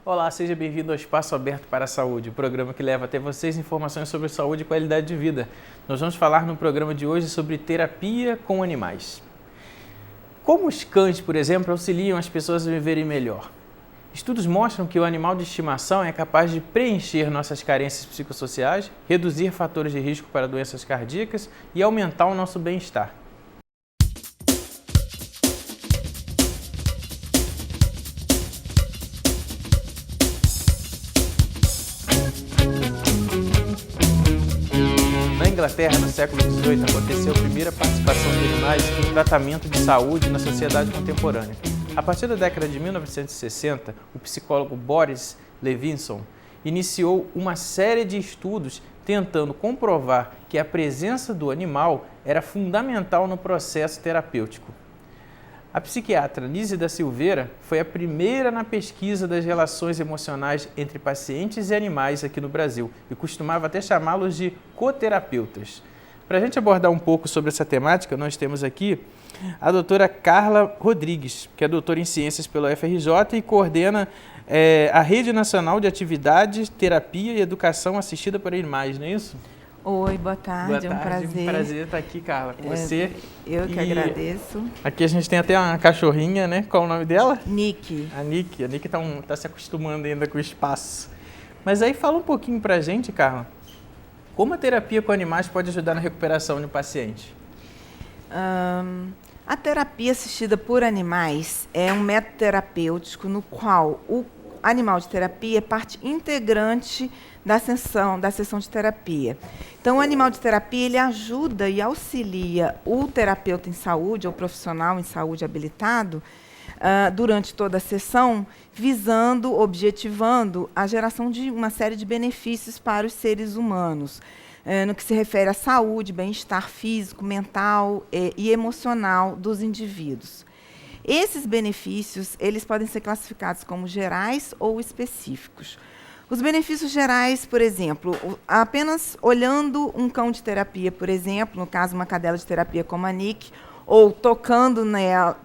Olá, seja bem-vindo ao Espaço Aberto para a Saúde, o programa que leva até vocês informações sobre saúde e qualidade de vida. Nós vamos falar no programa de hoje sobre terapia com animais. Como os cães, por exemplo, auxiliam as pessoas a viverem melhor? Estudos mostram que o animal de estimação é capaz de preencher nossas carências psicossociais, reduzir fatores de risco para doenças cardíacas e aumentar o nosso bem-estar. Na Inglaterra, no século XVIII, aconteceu a primeira participação de animais no tratamento de saúde na sociedade contemporânea. A partir da década de 1960, o psicólogo Boris Levinson iniciou uma série de estudos tentando comprovar que a presença do animal era fundamental no processo terapêutico. A psiquiatra Nízia da Silveira foi a primeira na pesquisa das relações emocionais entre pacientes e animais aqui no Brasil e costumava até chamá-los de coterapeutas. Para a gente abordar um pouco sobre essa temática, nós temos aqui a doutora Carla Rodrigues, que é doutora em Ciências pela UFRJ e coordena a Rede Nacional de Atividades, Terapia e Educação Assistida por Animais, não é isso? Oi, boa tarde, é um prazer. Um prazer estar aqui, Carla, com você. Eu que agradeço. Aqui a gente tem até uma cachorrinha, né? Qual é o nome dela? Nick. A Nick tá se acostumando ainda com o espaço. Mas aí fala um pouquinho pra gente, Carla, como a terapia com animais pode ajudar na recuperação de um paciente? A terapia assistida por animais é um método terapêutico no qual o animal de terapia é parte integrante da sessão de terapia. Então, o animal de terapia ele ajuda e auxilia o terapeuta em saúde, ou profissional em saúde habilitado, durante toda a sessão, visando, objetivando a geração de uma série de benefícios para os seres humanos, no que se refere à saúde, bem-estar físico, mental e emocional dos indivíduos. Esses benefícios eles podem ser classificados como gerais ou específicos. Os benefícios gerais, por exemplo, apenas olhando um cão de terapia, por exemplo, no caso uma cadela de terapia como a Nick, ou tocando-a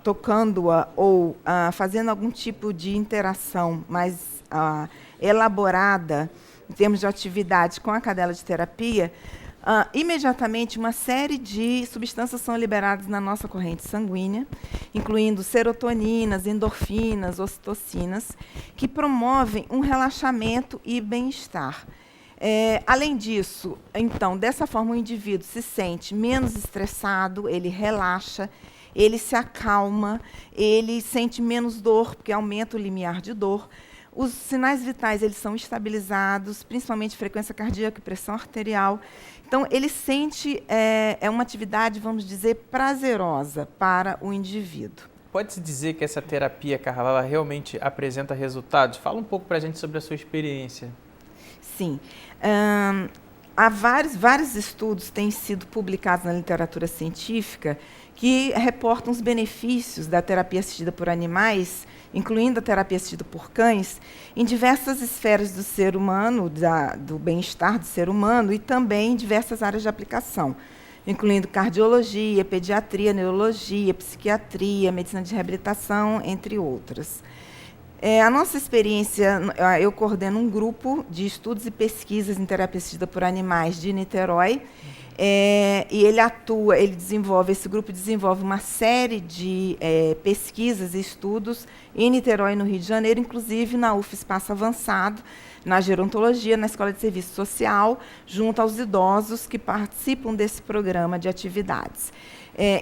ou fazendo algum tipo de interação mais elaborada em termos de atividade com a cadela de terapia, imediatamente uma série de substâncias são liberadas na nossa corrente sanguínea, incluindo serotoninas, endorfinas, ocitocinas, que promovem um relaxamento e bem-estar. Além disso, então, dessa forma o indivíduo se sente menos estressado, ele relaxa, ele se acalma, ele sente menos dor, porque aumenta o limiar de dor. Os sinais vitais eles são estabilizados, principalmente frequência cardíaca e pressão arterial. Então, ele sente uma atividade, vamos dizer, prazerosa para o indivíduo. Pode-se dizer que essa terapia, Carla, ela realmente apresenta resultados? Fala um pouco para a gente sobre a sua experiência. Sim. Há vários estudos têm sido publicados na literatura científica que reportam os benefícios da terapia assistida por animais, incluindo a terapia assistida por cães, em diversas esferas do ser humano, do bem-estar do ser humano e também em diversas áreas de aplicação, incluindo cardiologia, pediatria, neurologia, psiquiatria, medicina de reabilitação, entre outras. A nossa experiência, eu coordeno um grupo de estudos e pesquisas em terapia assistida por animais de Niterói, e esse grupo desenvolve uma série de pesquisas e estudos em Niterói, no Rio de Janeiro, inclusive na UF Espaço Avançado, na gerontologia, na Escola de Serviço Social, junto aos idosos que participam desse programa de atividades.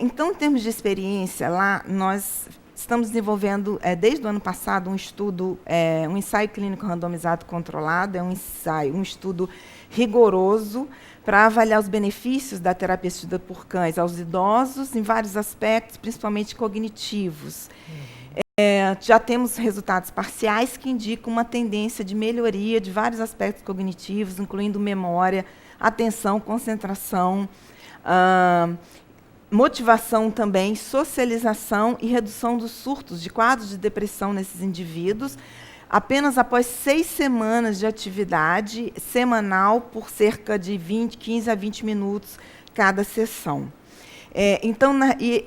Então, em termos de experiência, lá nós estamos desenvolvendo, desde o ano passado, um ensaio clínico randomizado controlado, um estudo rigoroso para avaliar os benefícios da terapia assistida por cães aos idosos em vários aspectos, principalmente cognitivos. Já temos resultados parciais que indicam uma tendência de melhoria de vários aspectos cognitivos, incluindo memória, atenção, concentração, motivação também, socialização e redução dos surtos de quadros de depressão nesses indivíduos, apenas após 6 semanas de atividade semanal por cerca de 15 a 20 minutos cada sessão. Então,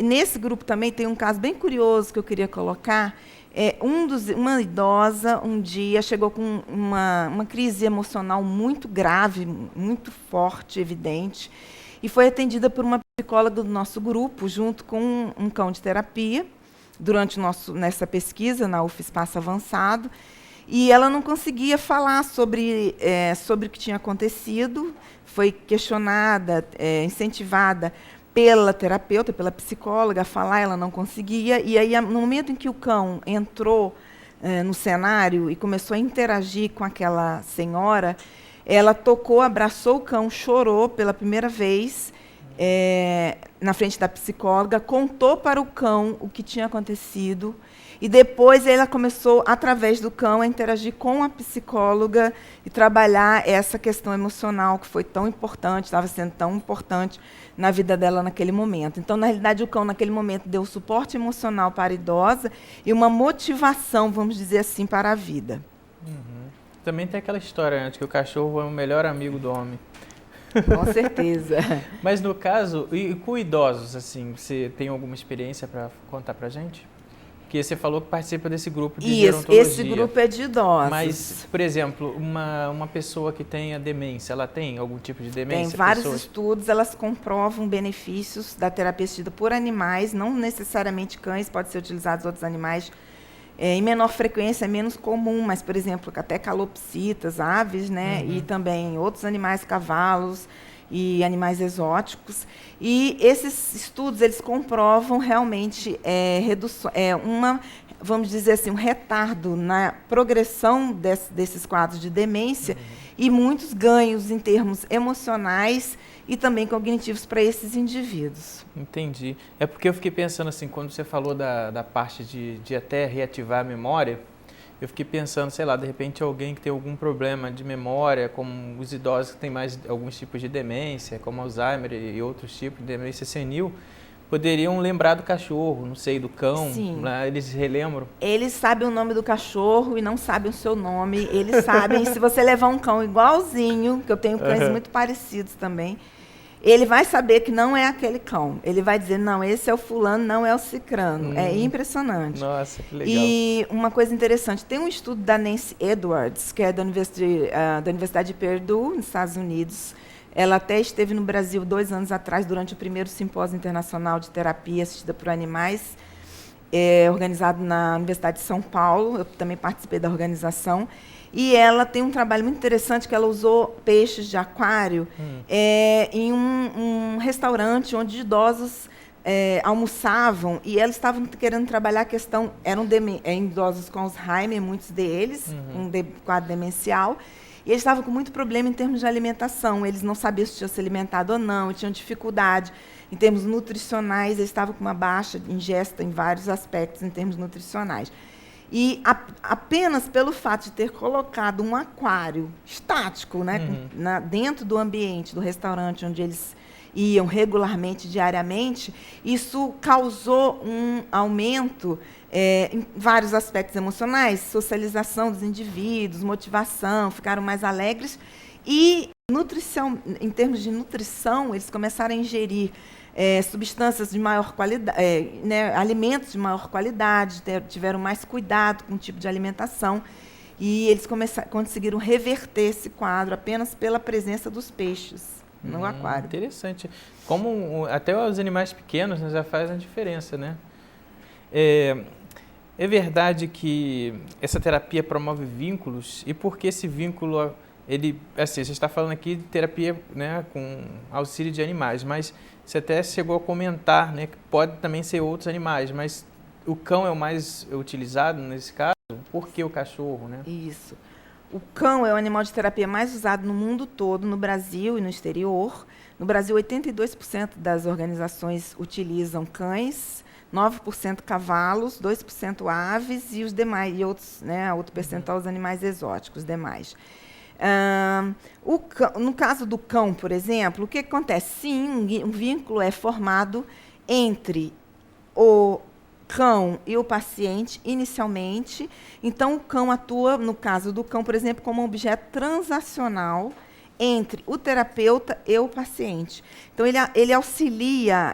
nesse grupo também tem um caso bem curioso que eu queria colocar, Uma idosa, um dia, chegou com uma crise emocional muito grave, muito forte, evidente, e foi atendida por uma psicóloga do nosso grupo, junto com um cão de terapia, nessa pesquisa, na UFSPasso Avançado, e ela não conseguia falar sobre o que tinha acontecido, foi questionada, incentivada pela terapeuta, pela psicóloga, a falar, ela não conseguia. E aí, no momento em que o cão entrou no cenário e começou a interagir com aquela senhora, ela tocou, abraçou o cão, chorou pela primeira vez na frente da psicóloga, contou para o cão o que tinha acontecido. E depois ela começou, através do cão, a interagir com a psicóloga e trabalhar essa questão emocional que foi tão importante, estava sendo tão importante na vida dela naquele momento. Então, na realidade, o cão, naquele momento, deu suporte emocional para a idosa e uma motivação, vamos dizer assim, para a vida. Uhum. Também tem aquela história, né, de que o cachorro é o melhor amigo do homem. Com certeza. Mas, no caso, e com idosos, assim, você tem alguma experiência para contar para a gente? Porque você falou que participa desse grupo de gerontologia. Esse grupo é de idosos. Mas, por exemplo, uma pessoa que tenha demência, ela tem algum tipo de demência? Tem vários estudos, elas comprovam benefícios da terapia assistida por animais, não necessariamente cães, pode ser utilizados outros animais, em menor frequência, é menos comum, mas, por exemplo, até calopsitas, aves, né, e também outros animais, cavalos e animais exóticos. E esses estudos, eles comprovam realmente vamos dizer assim, um retardo na progressão desses quadros de demência e muitos ganhos em termos emocionais e também cognitivos para esses indivíduos. Entendi. É porque eu fiquei pensando assim, quando você falou da parte de até reativar a memória, eu fiquei pensando, sei lá, de repente alguém que tem algum problema de memória, como os idosos que têm mais alguns tipos de demência, como Alzheimer e outros tipos de demência senil, poderiam lembrar do cachorro, não sei, do cão. Sim. Né? Eles relembram. Eles sabem o nome do cachorro e não sabem o seu nome. Eles sabem, se você levar um cão igualzinho, que eu tenho cães muito parecidos também, ele vai saber que não é aquele cão. Ele vai dizer, não, esse é o fulano, não é o cicrano. É impressionante. Nossa, que legal. E uma coisa interessante, tem um estudo da Nancy Edwards, que é da Universidade de Purdue, nos Estados Unidos. Ela até esteve no Brasil 2 anos atrás, durante o primeiro simpósio internacional de terapia assistida por animais, organizado na Universidade de São Paulo. Eu também participei da organização. E ela tem um trabalho muito interessante, que ela usou peixes de aquário em um restaurante onde idosos almoçavam, e elas estavam querendo trabalhar a questão, eram idosos com Alzheimer, muitos deles, um quadro demencial, e eles estavam com muito problema em termos de alimentação. Eles não sabiam se tinham se alimentado ou não, tinham dificuldade em termos nutricionais, eles estavam com uma baixa ingesta em vários aspectos em termos nutricionais. E apenas pelo fato de ter colocado um aquário estático, né, dentro do ambiente do restaurante onde eles iam regularmente, diariamente, isso causou um aumento em vários aspectos emocionais, socialização dos indivíduos, motivação, ficaram mais alegres. E nutrição, em termos de nutrição, eles começaram a ingerir substâncias de maior qualidade, alimentos de maior qualidade, tiveram mais cuidado com o tipo de alimentação, e eles conseguiram reverter esse quadro apenas pela presença dos peixes no aquário. Interessante. Como até os animais pequenos, né, já fazem a diferença, né? É verdade que essa terapia promove vínculos, e por que esse vínculo, assim, você está falando aqui de terapia, né, com auxílio de animais, mas você até chegou a comentar, né, que pode também ser outros animais, mas o cão é o mais utilizado nesse caso? Por que o cachorro, né? Isso. O cão é o animal de terapia mais usado no mundo todo, no Brasil e no exterior. No Brasil, 82% das organizações utilizam cães, 9% cavalos, 2% aves e os demais, e outros, né, outro percentual os animais exóticos, demais. No caso do cão, por exemplo, o que acontece? Sim, um vínculo é formado entre o cão e o paciente, inicialmente. Então, o cão atua, no caso do cão, por exemplo, como um objeto transacional entre o terapeuta e o paciente. Então, ele auxilia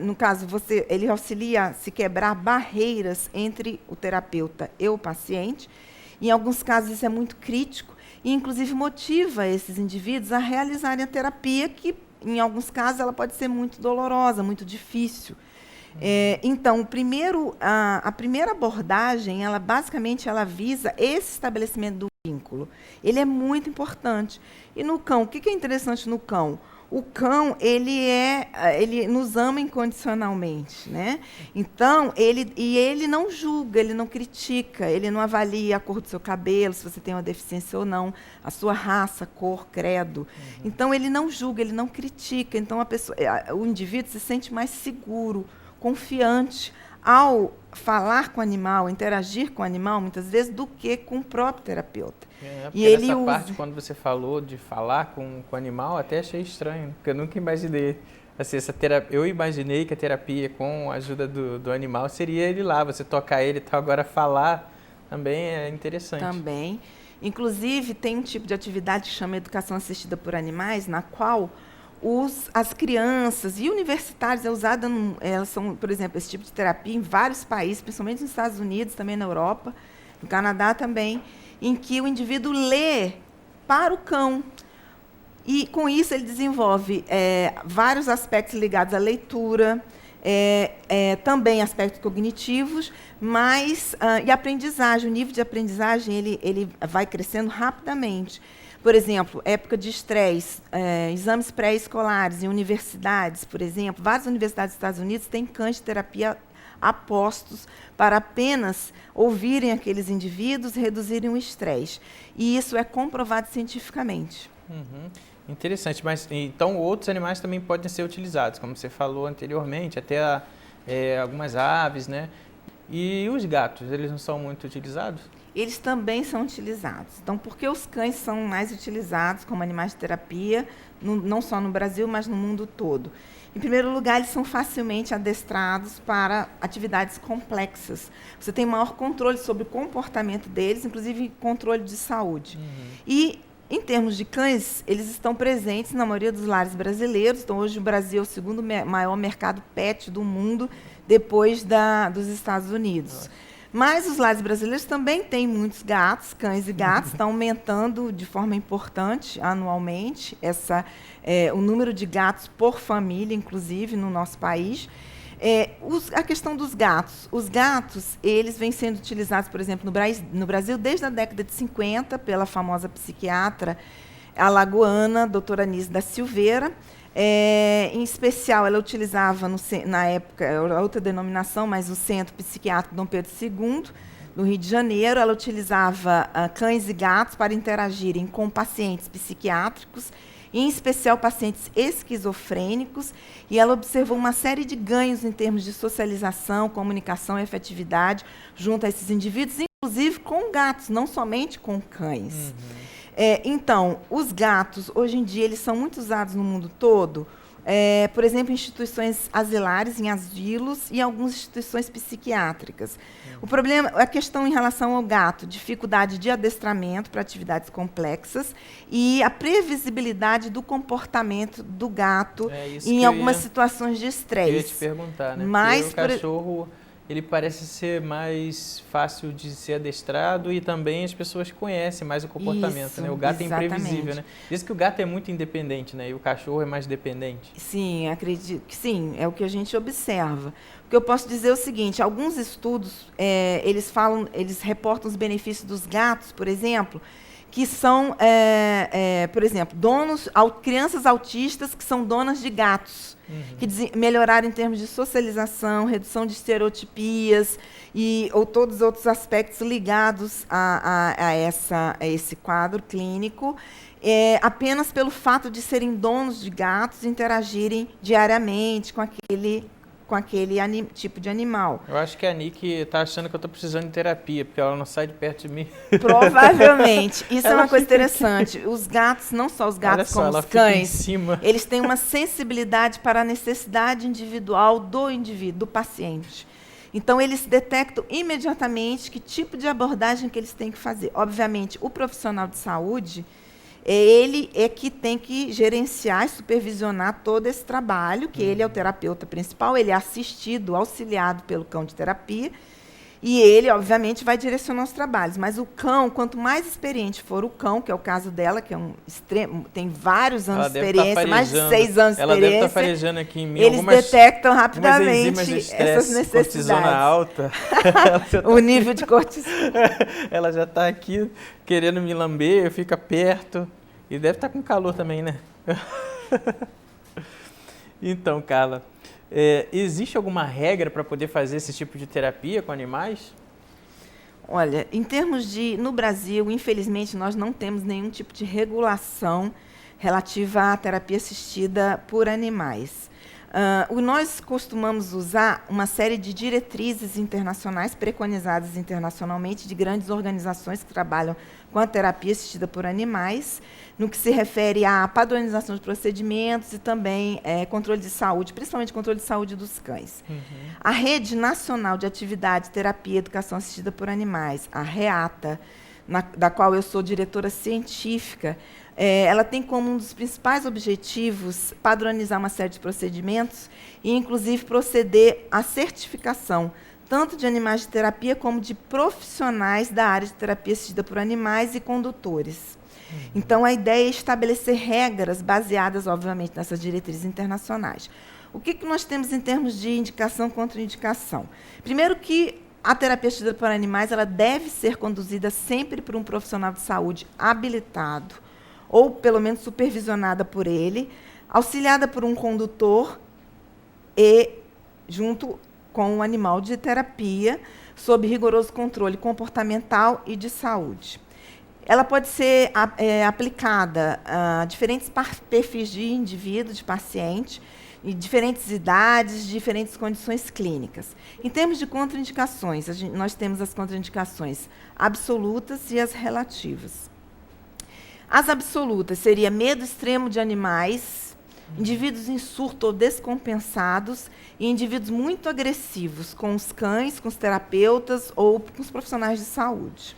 No caso, ele auxilia a se quebrar barreiras entre o terapeuta e o paciente. Em alguns casos, isso é muito crítico e, inclusive, motiva esses indivíduos a realizarem a terapia, que, em alguns casos, ela pode ser muito dolorosa, muito difícil. Então, a primeira abordagem, basicamente, ela visa esse estabelecimento do vínculo. Ele é muito importante. E no cão, o que é interessante no cão? O cão, ele nos ama incondicionalmente, né? Então, ele não julga, ele não critica, ele não avalia a cor do seu cabelo, se você tem uma deficiência ou não, a sua raça, cor, credo. Então, ele não julga, ele não critica. Então, o indivíduo se sente mais seguro, confiante ao falar com o animal, interagir com o animal, muitas vezes, do que com o próprio terapeuta. E essa parte, quando você falou de falar com o animal, até achei estranho, porque eu nunca imaginei. Assim, eu imaginei que a terapia com a ajuda do animal seria ele lá, você tocar ele e tal. Agora falar também é interessante. Também. Inclusive, tem um tipo de atividade que chama Educação Assistida por Animais, na qual as crianças e universitários elas são, por exemplo, esse tipo de terapia em vários países, principalmente nos Estados Unidos, também na Europa, no Canadá também, em que o indivíduo lê para o cão. E, com isso, ele desenvolve vários aspectos ligados à leitura, também aspectos cognitivos, e aprendizagem. O nível de aprendizagem ele vai crescendo rapidamente. Por exemplo, época de estresse, exames pré-escolares em universidades, por exemplo. Várias universidades dos Estados Unidos têm cães de terapia apostos para apenas ouvirem aqueles indivíduos e reduzirem o estresse. E isso é comprovado cientificamente. Interessante, mas então outros animais também podem ser utilizados, como você falou anteriormente, até algumas aves, né? E os gatos, eles não são muito utilizados? Eles também são utilizados. Então, por que os cães são mais utilizados como animais de terapia, não só no Brasil, mas no mundo todo? Em primeiro lugar, eles são facilmente adestrados para atividades complexas. Você tem maior controle sobre o comportamento deles, inclusive controle de saúde. E, em termos de cães, eles estão presentes na maioria dos lares brasileiros. Então, hoje o Brasil é o segundo maior mercado pet do mundo, depois dos Estados Unidos. Mas os lares brasileiros também têm muitos gatos, cães e gatos, estão aumentando de forma importante anualmente o número de gatos por família, inclusive, no nosso país. A questão dos gatos. Os gatos, eles vêm sendo utilizados, por exemplo, no Brasil desde a década de 50, pela famosa psiquiatra alagoana, doutora Anísio da Silveira. Em especial, ela utilizava, na época, era outra denominação, mas o Centro Psiquiátrico Dom Pedro II, no Rio de Janeiro. Ela utilizava cães e gatos para interagirem com pacientes psiquiátricos, em especial pacientes esquizofrênicos, e ela observou uma série de ganhos em termos de socialização, comunicação e afetividade junto a esses indivíduos, inclusive com gatos, não somente com cães. Então, os gatos, hoje em dia, eles são muito usados no mundo todo, por exemplo, em instituições asilares, em asilos e algumas instituições psiquiátricas. O problema, a questão em relação ao gato, dificuldade de adestramento para atividades complexas e a previsibilidade do comportamento do gato em algumas situações de estresse. Eu ia te perguntar, né? Mas o cachorro, ele parece ser mais fácil de ser adestrado e também as pessoas conhecem mais o comportamento, isso, né? O gato exatamente. É imprevisível, né? Diz que o gato é muito independente, né? E o cachorro é mais dependente. Sim, acredito que sim, é o que a gente observa. O que eu posso dizer é o seguinte, alguns estudos, eles reportam os benefícios dos gatos, por exemplo, que são, por exemplo, crianças autistas que são donas de gatos, que melhoraram em termos de socialização, redução de estereotipias ou todos os outros aspectos ligados a esse quadro clínico, apenas pelo fato de serem donos de gatos, interagirem diariamente com aquele tipo de animal. Eu acho que a Nick está achando que eu estou precisando de terapia, porque ela não sai de perto de mim. Provavelmente. Isso é uma coisa interessante. Os gatos, não só os gatos como os cães, eles têm uma sensibilidade para a necessidade individual do paciente. Então, eles detectam imediatamente que tipo de abordagem que eles têm que fazer. Obviamente, o profissional de saúde, Ele é que tem que gerenciar e supervisionar todo esse trabalho, que ele é o terapeuta principal, ele é assistido, auxiliado pelo cão de terapia, e ele, obviamente, vai direcionar os trabalhos. Mas o cão, quanto mais experiente for o cão, que é o caso dela, que é um extremo, tem vários anos de experiência, mais de 6 anos de experiência. Ela deve estar farejando aqui em mim eles detectam rapidamente essas necessidades. Cortisona alta. O nível de cortisona. Ela já está aqui querendo me lamber, fica perto. E deve estar com calor também, né? Então, Carla, existe alguma regra para poder fazer esse tipo de terapia com animais? Olha, em termos de... No Brasil, infelizmente, nós não temos nenhum tipo de regulação relativa à terapia assistida por animais. Nós costumamos usar uma série de diretrizes internacionais, preconizadas internacionalmente, de grandes organizações que trabalham com a terapia assistida por animais, no que se refere à padronização de procedimentos e também controle de saúde, principalmente controle de saúde dos cães. A Rede Nacional de Atividade, Terapia e Educação Assistida por Animais, a REATA, da qual eu sou diretora científica, ela tem como um dos principais objetivos padronizar uma série de procedimentos e, inclusive, proceder à certificação tanto de animais de terapia como de profissionais da área de terapia assistida por animais e condutores. Então, a ideia é estabelecer regras baseadas, obviamente, nessas diretrizes internacionais. O que nós temos em termos de indicação e contraindicação? Primeiro que a terapia assistida por animais ela deve ser conduzida sempre por um profissional de saúde habilitado, ou pelo menos supervisionada por ele, auxiliada por um condutor e junto com um animal de terapia, sob rigoroso controle comportamental e de saúde. Ela pode ser aplicada a diferentes perfis de indivíduo, de paciente, em diferentes idades, diferentes condições clínicas. Em termos de contraindicações, nós temos as contraindicações absolutas e as relativas. As absolutas seria medo extremo de animais, indivíduos em surto ou descompensados e indivíduos muito agressivos com os cães, com os terapeutas ou com os profissionais de saúde.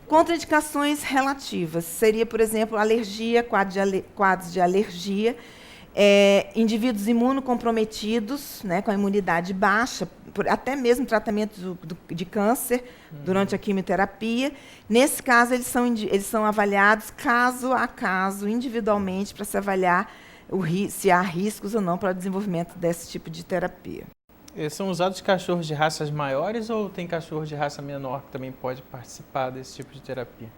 Contraindicações relativas seria, por exemplo, alergia, quadros de alergia, indivíduos imunocomprometidos, né, com a imunidade baixa, até mesmo tratamento de câncer durante a quimioterapia. Nesse caso, eles são avaliados caso a caso, individualmente, para se avaliar se há riscos ou não para o desenvolvimento desse tipo de terapia. São usados cachorros de raças maiores ou tem cachorro de raça menor que também pode participar desse tipo de terapia?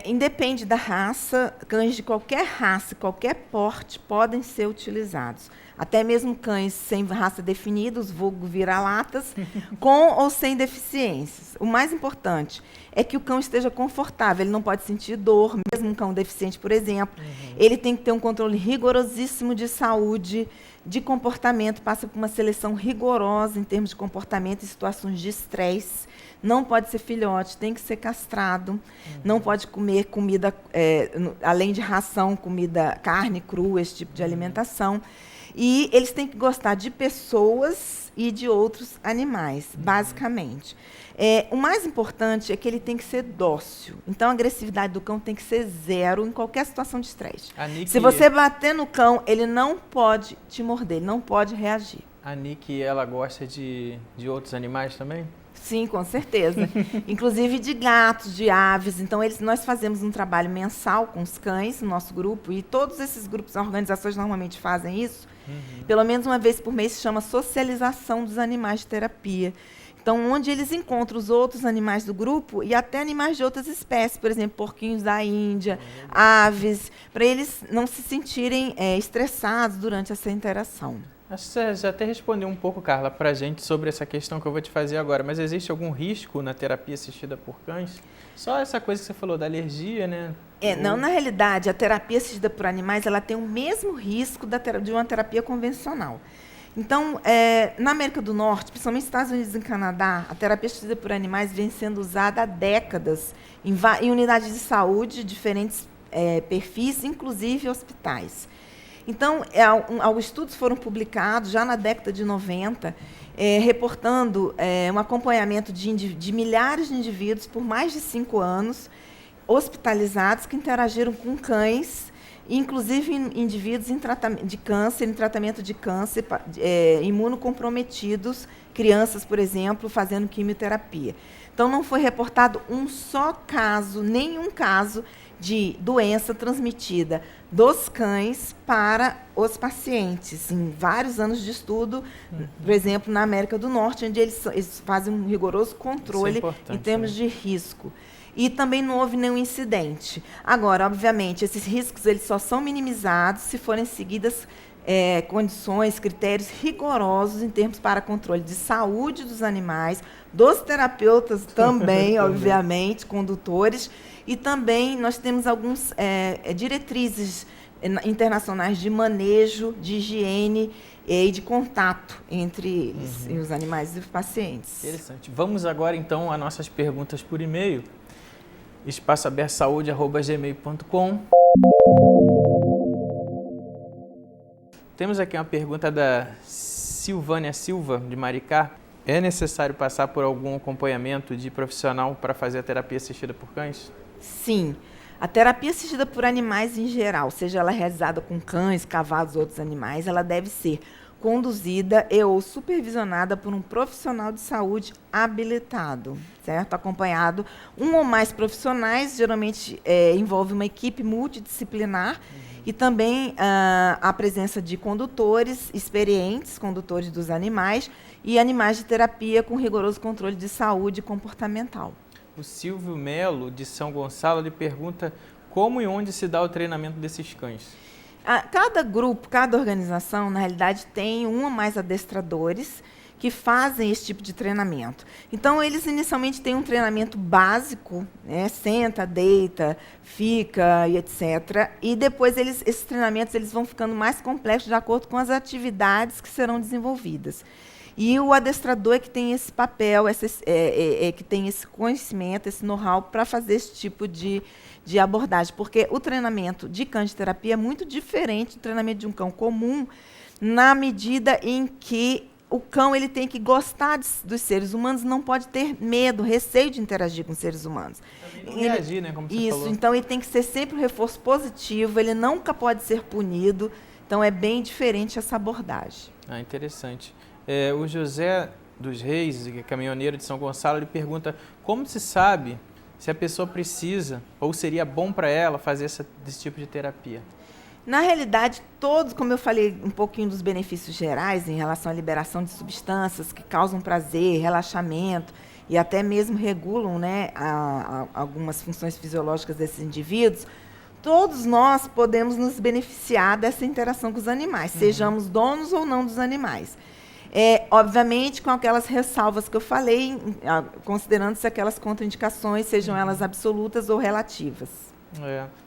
Independe da raça, cães de qualquer raça, qualquer porte podem ser utilizados. Até mesmo cães sem raça definida, os vulgo vira-latas, com ou sem deficiências. O mais importante é que o cão esteja confortável, ele não pode sentir dor, mesmo um cão deficiente, por exemplo. Ele tem que ter um controle rigorosíssimo de saúde, de comportamento, passa por uma seleção rigorosa em termos de comportamento em situações de estresse. Não pode ser filhote, tem que ser castrado, não pode comer comida, além de ração, comida, carne crua, esse tipo de alimentação. E eles têm que gostar de pessoas e de outros animais, basicamente. O mais importante é que ele tem que ser dócil. Então, a agressividade do cão tem que ser zero em qualquer situação de estresse. Se você bater no cão, ele não pode te morder, ele não pode reagir. A Nick, ela gosta de outros animais também? Sim, com certeza. Inclusive de gatos, de aves. Então, nós fazemos um trabalho mensal com os cães no nosso grupo, e todos esses grupos, organizações normalmente fazem isso. Pelo menos uma vez por mês, se chama socialização dos animais de terapia. Então, onde eles encontram os outros animais do grupo e até animais de outras espécies, por exemplo, porquinhos da Índia, aves, para eles não se sentirem estressados durante essa interação. Acho que você já até respondeu um pouco, Carla, para a gente sobre essa questão que eu vou te fazer agora, mas existe algum risco na terapia assistida por cães? Só essa coisa que você falou da alergia, né? Não, na realidade, a terapia assistida por animais ela tem o mesmo risco de uma terapia convencional. Então, na América do Norte, principalmente nos Estados Unidos e no Canadá, a terapia assistida por animais vem sendo usada há décadas em unidades de saúde, diferentes perfis, inclusive hospitais. Então, estudos foram publicados já na década de 90, reportando um acompanhamento de milhares de indivíduos por mais de 5 anos, hospitalizados que interagiram com cães, inclusive indivíduos em tratamento de câncer, imunocomprometidos, crianças, por exemplo, fazendo quimioterapia. Então, não foi reportado um só caso, nenhum caso de doença transmitida dos cães para os pacientes, em vários anos de estudo, por exemplo, na América do Norte, onde eles fazem um rigoroso controle em termos de risco. E também não houve nenhum incidente. Agora, obviamente, esses riscos eles só são minimizados se forem seguidas condições, critérios rigorosos em termos para controle de saúde dos animais, dos terapeutas também, obviamente, condutores, e também nós temos algumas diretrizes internacionais de manejo, de higiene e de contato entre eles e os animais e os pacientes. Interessante. Vamos agora, então, às nossas perguntas por e-mail. espaçoabertosaude@gmail.com. Temos aqui uma pergunta da Silvânia Silva, de Maricá. É necessário passar por algum acompanhamento de profissional para fazer a terapia assistida por cães? Sim. A terapia assistida por animais em geral, seja ela realizada com cães, cavalos ou outros animais, ela deve ser conduzida e ou supervisionada por um profissional de saúde habilitado, certo? Acompanhado um ou mais profissionais, geralmente envolve uma equipe multidisciplinar e também a presença de condutores experientes, condutores dos animais e animais de terapia com rigoroso controle de saúde comportamental. O Silvio Melo, de São Gonçalo, lhe pergunta como e onde se dá o treinamento desses cães. Cada grupo, cada organização, na realidade, tem um ou mais adestradores que fazem esse tipo de treinamento. Então, eles inicialmente têm um treinamento básico, né? Senta, deita, fica e etc. E depois esses treinamentos eles vão ficando mais complexos de acordo com as atividades que serão desenvolvidas. E o adestrador é que tem esse papel, que tem esse conhecimento, esse know-how para fazer esse tipo de abordagem. Porque o treinamento de cães de terapia é muito diferente do treinamento de um cão comum, na medida em que o cão ele tem que gostar dos seres humanos, não pode ter medo, receio de interagir com seres humanos. Não reagir, né, como você falou. Então ele tem que ser sempre um reforço positivo, ele nunca pode ser punido. Então é bem diferente essa abordagem. Interessante. O José dos Reis, que é caminhoneiro de São Gonçalo, ele pergunta como se sabe se a pessoa precisa ou seria bom para ela fazer desse tipo de terapia. Na realidade, todos, como eu falei um pouquinho dos benefícios gerais em relação à liberação de substâncias que causam prazer, relaxamento e até mesmo regulam, né, algumas funções fisiológicas desses indivíduos, todos nós podemos nos beneficiar dessa interação com os animais, sejamos donos ou não dos animais. Obviamente, com aquelas ressalvas que eu falei, considerando-se aquelas contraindicações, sejam elas absolutas ou relativas.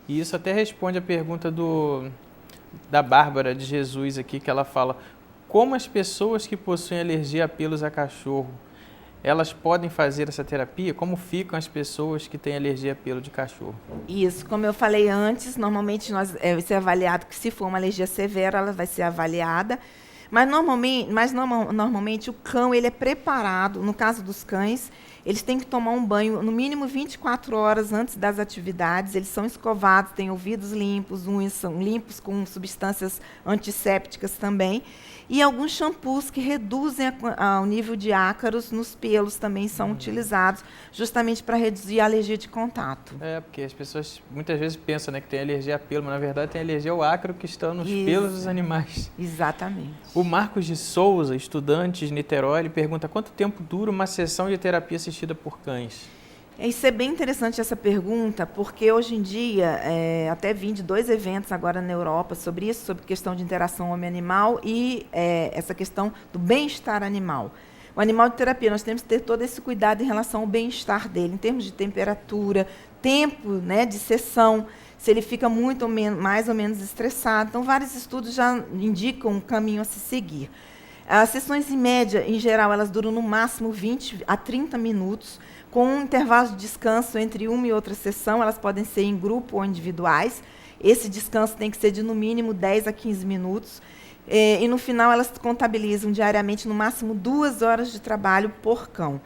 E isso até responde a pergunta da Bárbara de Jesus aqui, que ela fala: como as pessoas que possuem alergia a pelos a cachorro, elas podem fazer essa terapia? Como ficam as pessoas que têm alergia a pelo de cachorro? Isso, como eu falei antes, normalmente vai ser avaliado que, se for uma alergia severa, ela vai ser avaliada. Mas normalmente o cão ele é preparado, no caso dos cães, eles têm que tomar um banho no mínimo 24 horas antes das atividades, eles são escovados, têm ouvidos limpos, unhas são limpos com substâncias antissépticas também, e alguns shampoos que reduzem o nível de ácaros nos pelos também são utilizados, justamente para reduzir a alergia de contato. Porque as pessoas muitas vezes pensam, né, que tem alergia a pelo, mas na verdade tem alergia ao ácaro que estão nos pelos dos animais. Exatamente. O Marcos de Souza, estudante de Niterói, ele pergunta quanto tempo dura uma sessão de terapia assistida por cães? Isso é bem interessante essa pergunta, porque hoje em dia, até vim de 2 eventos agora na Europa sobre isso, sobre questão de interação homem-animal e essa questão do bem-estar animal. O animal de terapia, nós temos que ter todo esse cuidado em relação ao bem-estar dele, em termos de temperatura, tempo, né, de sessão, se ele fica muito ou mais ou menos estressado. Então, vários estudos já indicam um caminho a se seguir. As sessões, em média, em geral, elas duram no máximo 20 a 30 minutos, com um intervalo de descanso entre uma e outra sessão. Elas podem ser em grupo ou individuais. Esse descanso tem que ser de, no mínimo, 10 a 15 minutos. e no final elas contabilizam diariamente no máximo 2 horas de trabalho por cão.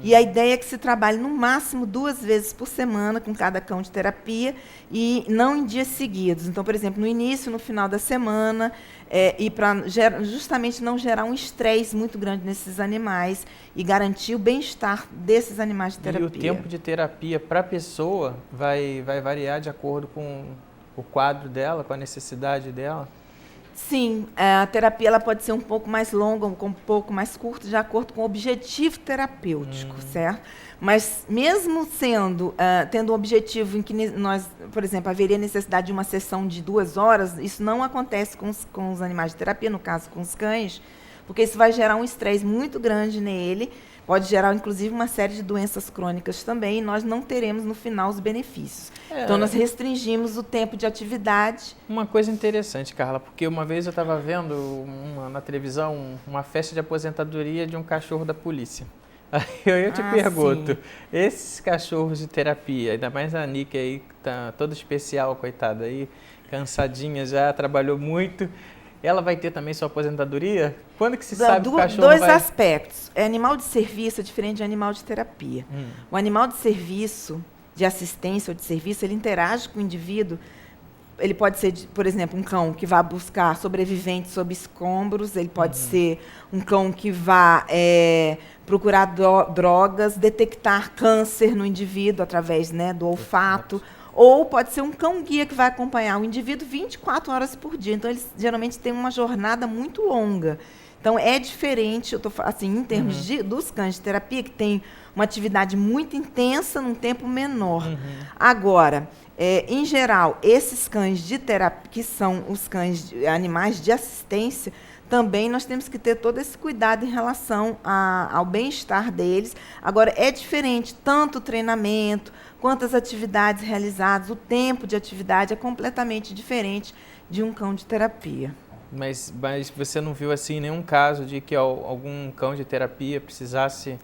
E a ideia é que se trabalhe no máximo 2 vezes por semana com cada cão de terapia e não em dias seguidos. Então, por exemplo, no início, no final da semana, e para justamente não gerar um estresse muito grande nesses animais e garantir o bem-estar desses animais de terapia. E o tempo de terapia para a pessoa vai variar de acordo com o quadro dela, com a necessidade dela? Sim, a terapia ela pode ser um pouco mais longa, um pouco mais curta, de acordo com o objetivo terapêutico, certo? Mas mesmo tendo um objetivo em que nós, por exemplo, haveria necessidade de uma sessão de 2 horas, isso não acontece com os animais de terapia, no caso com os cães, porque isso vai gerar um estresse muito grande nele, pode gerar, inclusive, uma série de doenças crônicas também, e nós não teremos, no final, os benefícios. Então, nós restringimos o tempo de atividade. Uma coisa interessante, Carla, porque uma vez eu estava vendo na televisão uma festa de aposentadoria de um cachorro da polícia. Aí eu te pergunto, sim. Esses cachorros de terapia, ainda mais a Nick aí, que tá toda especial, coitada, aí, cansadinha já, trabalhou muito, ela vai ter também sua aposentadoria? Quando que se sabe que o cachorro Dois vai... aspectos. Animal de serviço é diferente de animal de terapia. O animal de serviço, de assistência ou de serviço, ele interage com o indivíduo. Ele pode ser, por exemplo, um cão que vá buscar sobreviventes sob escombros, ele pode ser um cão que vá procurar drogas, detectar câncer no indivíduo através, né, do olfato. Ou pode ser um cão-guia que vai acompanhar o indivíduo 24 horas por dia. Então, eles geralmente têm uma jornada muito longa. Então, é diferente, eu estou assim, em termos dos cães de terapia, que tem uma atividade muito intensa num tempo menor. Agora, em geral, esses cães de terapia, que são os cães animais de assistência, também nós temos que ter todo esse cuidado em relação ao bem-estar deles. Agora, é diferente, tanto o treinamento, quanto as atividades realizadas, o tempo de atividade é completamente diferente de um cão de terapia. Mas você não viu assim nenhum caso de que algum cão de terapia precisasse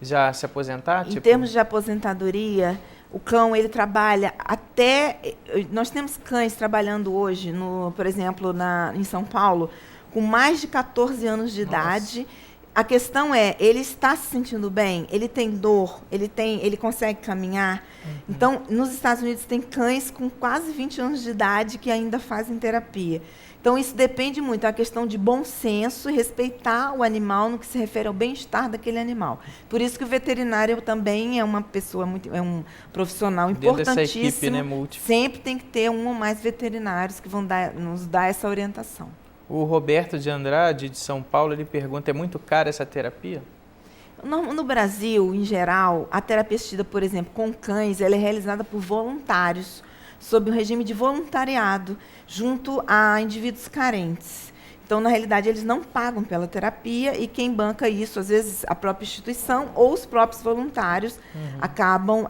já se aposentar? Em termos de aposentadoria, o cão ele trabalha até... Nós temos cães trabalhando hoje, por exemplo, em São Paulo, com mais de 14 anos de idade. A questão é, ele está se sentindo bem? Ele tem dor? Ele consegue caminhar? Então, nos Estados Unidos tem cães com quase 20 anos de idade que ainda fazem terapia. Então, isso depende muito, é uma questão de bom senso e respeitar o animal no que se refere ao bem-estar daquele animal. Por isso que o veterinário também é uma pessoa, é um profissional importantíssimo. Dentro dessa equipe, né, múltipla. Sempre tem que ter um ou mais veterinários que vão nos dar essa orientação. O Roberto de Andrade, de São Paulo, ele pergunta, é muito cara essa terapia? No Brasil, em geral, a terapia assistida, por exemplo, com cães, ela é realizada por voluntários, sob um regime de voluntariado, junto a indivíduos carentes. Então, na realidade, eles não pagam pela terapia e quem banca isso, às vezes, a própria instituição ou os próprios voluntários acabam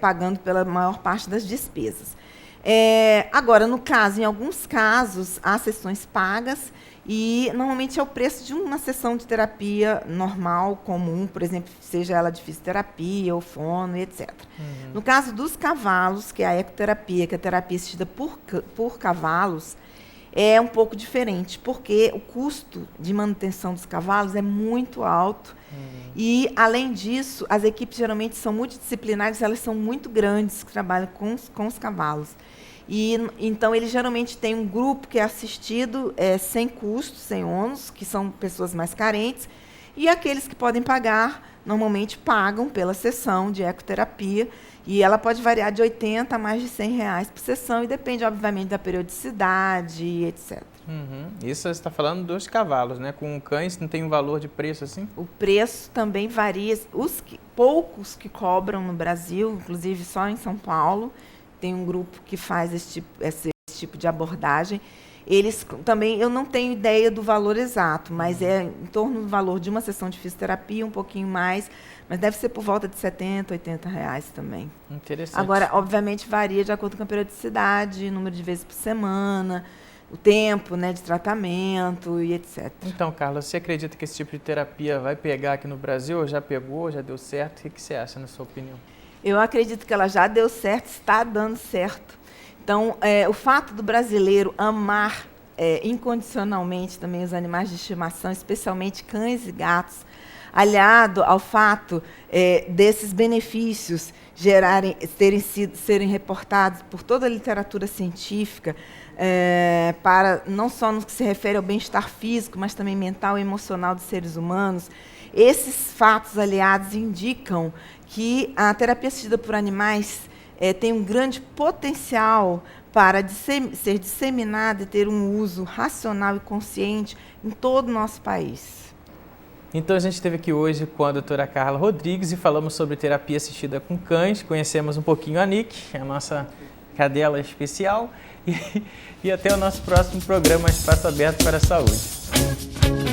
pagando pela maior parte das despesas. Agora, em alguns casos, há sessões pagas e normalmente é o preço de uma sessão de terapia normal, comum, por exemplo, seja ela de fisioterapia ou fono, etc. No caso dos cavalos, que é a ecoterapia, que é a terapia assistida por cavalos, é um pouco diferente, porque o custo de manutenção dos cavalos é muito alto. E, além disso, as equipes geralmente são multidisciplinares, elas são muito grandes, que trabalham com os cavalos. E, então, eles geralmente têm um grupo que é assistido sem custo, sem ônus, que são pessoas mais carentes, e aqueles que podem pagar, normalmente pagam pela sessão de ecoterapia, e ela pode variar de R$80 a mais de R$100 por sessão, e depende, obviamente, da periodicidade, etc. Isso você está falando dos cavalos, né? Com cães não tem um valor de preço assim? O preço também varia. Poucos que cobram no Brasil, inclusive só em São Paulo, tem um grupo que faz esse tipo de abordagem. Eles também, eu não tenho ideia do valor exato, mas é em torno do valor de uma sessão de fisioterapia, um pouquinho mais, mas deve ser por volta de R$70, R$80 também. Interessante. Agora, obviamente, varia de acordo com a periodicidade, número de vezes por semana, o tempo, né, de tratamento e etc. Então, Carla, você acredita que esse tipo de terapia vai pegar aqui no Brasil? Já pegou, já deu certo? O que você acha, na sua opinião? Eu acredito que ela já deu certo, está dando certo. Então, o fato do brasileiro amar incondicionalmente também os animais de estimação, especialmente cães e gatos, aliado ao fato desses benefícios serem reportados por toda a literatura científica, para não só no que se refere ao bem-estar físico, mas também mental e emocional dos seres humanos. Esses fatos aliados indicam que a terapia assistida por animais tem um grande potencial para ser disseminada e ter um uso racional e consciente em todo o nosso país. Então a gente esteve aqui hoje com a doutora Carla Rodrigues e falamos sobre terapia assistida com cães, conhecemos um pouquinho a Nick, a nossa cadela especial, e até o nosso próximo programa Espaço Aberto para a Saúde.